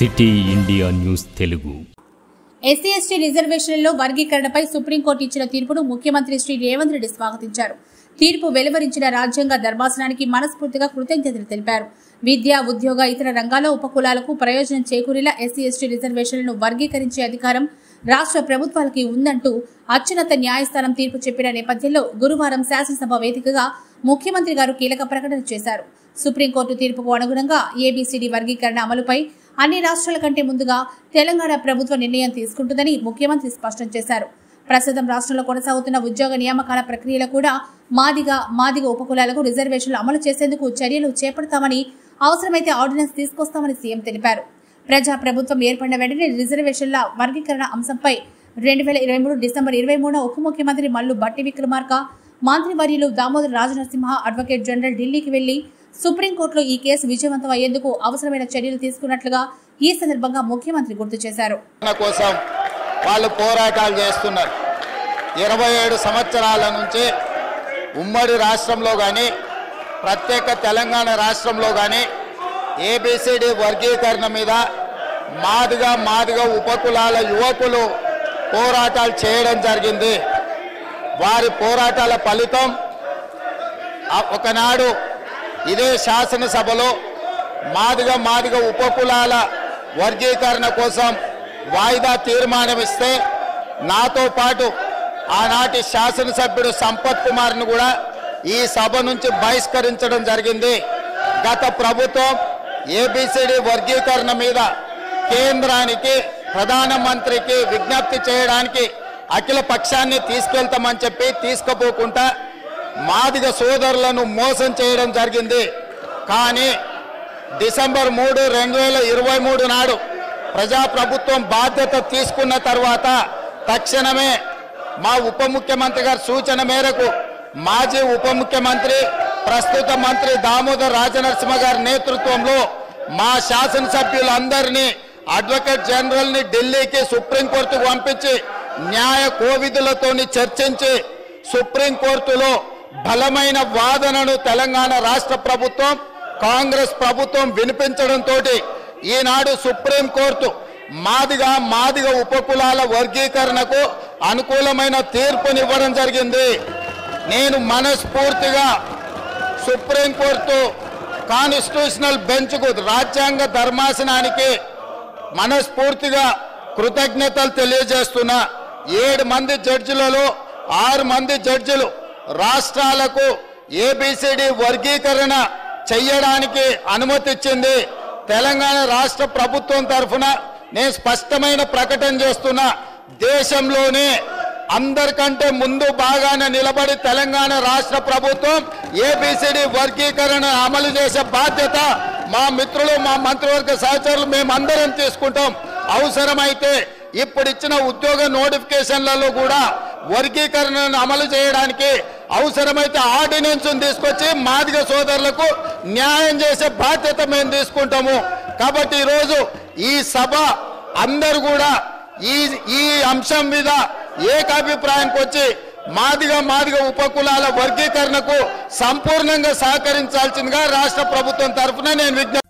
City India news Telugu. SC ST రిజర్వేషన్లలో వర్గీకరణపై supreme court ఇచ్చిన తీర్పును ముఖ్యమంత్రి శ్రీ రేవంత్ రెడ్డి స్వాగతించారు. తీర్పు వెలువరించిన రాజ్యాంగ ధర్మాసనానికి మనస్ఫూర్తిగా కృతజ్ఞతలు తెలిపారు. విద్య, ఉద్యోగ, ఇతర రంగాల్లో ఉపకులాలకు ప్రయోజనం చేకూరేలా ఎస్సీ ఎస్టీ రిజర్వేషన్లను వర్గీకరించే అధికారం రాష్ట్ర ప్రభుత్వాలకి ఉందంటూ అత్యున్నత న్యాయస్థానం తీర్పు చెప్పిన నేపథ్యంలో గురువారం శాసనసభ వేదికగా ముఖ్యమంత్రి గారు కీలక ప్రకటన చేశారు. సుప్రీంకోర్టు తీర్పుకు అనుగుణంగా ఏబీసీడీ వర్గీకరణ అమలుపై అన్ని రాష్ట్రాల కంటే ముందుగా తెలంగాణ ప్రభుత్వం నిర్ణయం తీసుకుంటుందని ముఖ్యమంత్రి స్పష్టం చేశారు. ప్రస్తుతం రాష్ట్రంలో కొనసాగుతున్న ఉద్యోగ నియామకాల ప్రక్రియలో కూడా మాదిగ ఉపకులాలకు రిజర్వేషన్లు అమలు చేసేందుకు చర్యలు చేపడతామని, అవసరమైతే ఆర్డినెన్స్ తీసుకొస్తామని సీఎం తెలిపారు. ప్రజా ప్రభుత్వం ఏర్పడిన వెంటనే రిజర్వేషన్ల వర్గీకరణ అంశంపై 2023 డిసెంబర్ 23న ఉప ముఖ్యమంత్రి మల్లు భట్టి విక్రమార్క, మంత్రివర్యులు దామోదర రాజనరసింహ, అడ్వకేట్ జనరల్ ఢిల్లీకి వెళ్లి సుప్రీంకోర్టులో ఈ కేసు విజయవంతం అయ్యేందుకు అవసరమైన చర్యలు తీసుకున్నట్లుగా ఈ సందర్భంగా ముఖ్యమంత్రి గుర్తు చేశారు. వాళ్ళు పోరాటాలు చేస్తున్నారు. 27 సంవత్సరాల నుంచి ఉమ్మడి రాష్ట్రంలో కానీ ప్రత్యేక తెలంగాణ రాష్ట్రంలో కానీ ఏబిసిడి వర్గీకరణ మీద మాదిగ ఉపకులాల యువకులు పోరాటాలు చేయడం జరిగింది. వారి పోరాటాల ఫలితం ఒకనాడు ఇదే శాసనసభలో మాదిగ ఉపకులాల వర్గీకరణ కోసం వాయిదా తీర్మానం ఇస్తే నాతో పాటు ఆనాటి శాసనసభ్యుడు సంపత్ కుమార్ను కూడా ఈ సభ నుంచి బహిష్కరించడం జరిగింది. గత ప్రభుత్వం ఏబిసిడి వర్గీకరణ మీద కేంద్రానికి, ప్రధానమంత్రికి విజ్ఞప్తి చేయడానికి అఖిల పక్షాన్ని తీసుకెళ్తామని చెప్పి తీసుకుపోకుండా మాదిగ సోదరులను మోసం చేయడం జరిగింది. కానీ డిసెంబర్ 3, 2023 నాడు ప్రజాప్రభుత్వం బాధ్యత తీసుకున్న తర్వాత తక్షణమే మా ఉప ముఖ్యమంత్రి గారి సూచన మేరకు మాజీ ఉప ముఖ్యమంత్రి, ప్రస్తుత మంత్రి దామోదర రాజనరసింహ గారి నేతృత్వంలో మా శాసనసభ్యులందరినీ, అడ్వకేట్ జనరల్ని ఢిల్లీకి సుప్రీంకోర్టుకు పంపించి న్యాయ కోవిధులతో చర్చించి సుప్రీంకోర్టులో బలమైన వాదనను తెలంగాణ రాష్ట్ర ప్రభుత్వం, కాంగ్రెస్ ప్రభుత్వం వినిపించడంతో ఈనాడు సుప్రీంకోర్టు మాదిగ ఉపకులాల వర్గీకరణకు అనుకూలమైన తీర్పునివ్వడం జరిగింది. నేను మనస్ఫూర్తిగా సుప్రీంకోర్టు కాన్స్టిట్యూషనల్ బెంచ్కు, రాజ్యాంగ ధర్మాసనానికి మనస్ఫూర్తిగా కృతజ్ఞతలు తెలియజేస్తున్నా. 7 మంది జడ్జిలలో 6 మంది జడ్జిలు రాష్ట్రాలకు ఏబిసిడి వర్గీకరణ చెయ్యడానికి అనుమతి ఇచ్చింది. తెలంగాణ రాష్ట్ర ప్రభుత్వం తరఫున నేను స్పష్టమైన ప్రకటన చేస్తున్నా. దేశంలోనే అందరికంటే ముందు బాగానే నిలబడి తెలంగాణ రాష్ట్ర ప్రభుత్వం ఏబిసిడి వర్గీకరణ అమలు చేసే బాధ్యత మా మిత్రులు, మా మంత్రివర్గ సహచరులు మేమందరం తీసుకుంటాం. అవసరమైతే ఇప్పుడు ఇచ్చిన ఉద్యోగ నోటిఫికేషన్లలో కూడా వర్గీకరణను అమలు చేయడానికి అవసరమైతే ఆర్డినెన్స్ తీసుకొచ్చి మాదిగ సోదరులకు న్యాయం చేసే బాధ్యత మేము తీసుకుంటాము. కాబట్టి ఈరోజు ఈ సభ అందరూ కూడా ఈ అంశం మీద ఏకాభిప్రాయానికి వచ్చి మాదిగ ఉపకులాల వర్గీకరణకు సంపూర్ణంగా సహకరించాల్సిందిగా రాష్ట్ర ప్రభుత్వం తరఫున నేను విజ్ఞప్తి